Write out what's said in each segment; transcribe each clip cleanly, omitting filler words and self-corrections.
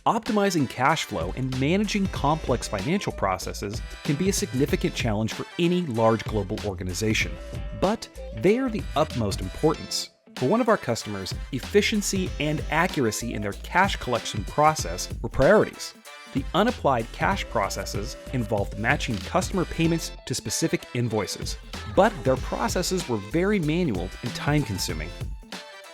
Optimizing cash flow and managing complex financial processes can be a significant challenge for any large global organization, but they are the utmost importance. For one of our customers, efficiency and accuracy in their cash collection process were priorities. The unapplied cash processes involved matching customer payments to specific invoices, but their processes were very manual and time-consuming.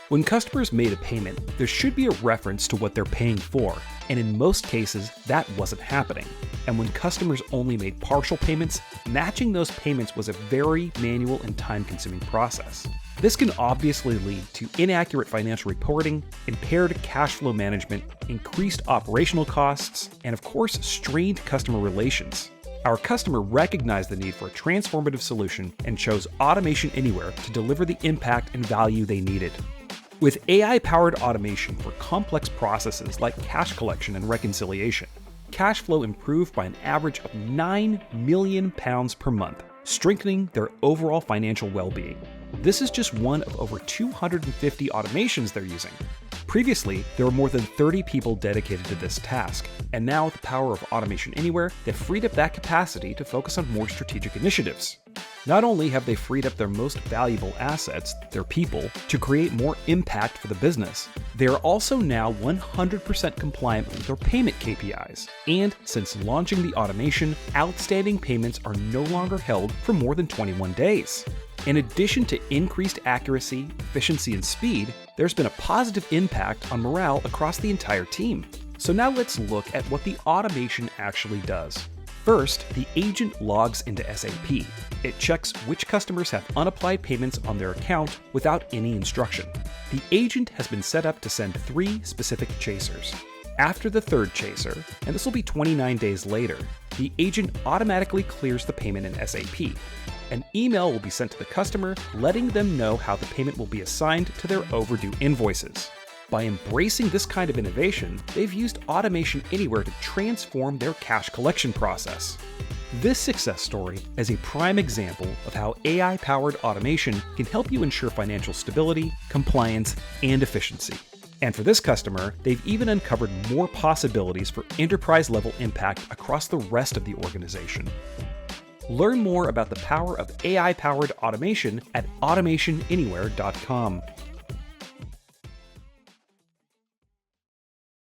When customers made a payment, there should be a reference to what they're paying for, and in most cases, that wasn't happening. And when customers only made partial payments, matching those payments was a very manual and time-consuming process. This can obviously lead to inaccurate financial reporting, impaired cash flow management, increased operational costs, and of course, strained customer relations. Our customer recognized the need for a transformative solution and chose Automation Anywhere to deliver the impact and value they needed. With AI-powered automation for complex processes like cash collection and reconciliation, cash flow improved by an average of £9 million per month, strengthening their overall financial well-being. This is just one of over 250 automations they're using. Previously, there were more than 30 people dedicated to this task, and now with the power of Automation Anywhere, they've freed up that capacity to focus on more strategic initiatives. Not only have they freed up their most valuable assets, their people, to create more impact for the business, they are also now 100% compliant with their payment KPIs. And since launching the automation, outstanding payments are no longer held for more than 21 days. In addition to increased accuracy, efficiency, and speed, there's been a positive impact on morale across the entire team. So now let's look at what the automation actually does. First, the agent logs into SAP. It checks which customers have unapplied payments on their account without any instruction. The agent has been set up to send 3 specific chasers. After the 3rd chaser, and this will be 29 days later, the agent automatically clears the payment in SAP. An email will be sent to the customer letting them know how the payment will be assigned to their overdue invoices. By embracing this kind of innovation, they've used Automation Anywhere to transform their cash collection process. This success story is a prime example of how AI-powered automation can help you ensure financial stability, compliance, and efficiency. And for this customer, they've even uncovered more possibilities for enterprise-level impact across the rest of the organization. Learn more about the power of AI-powered automation at automationanywhere.com.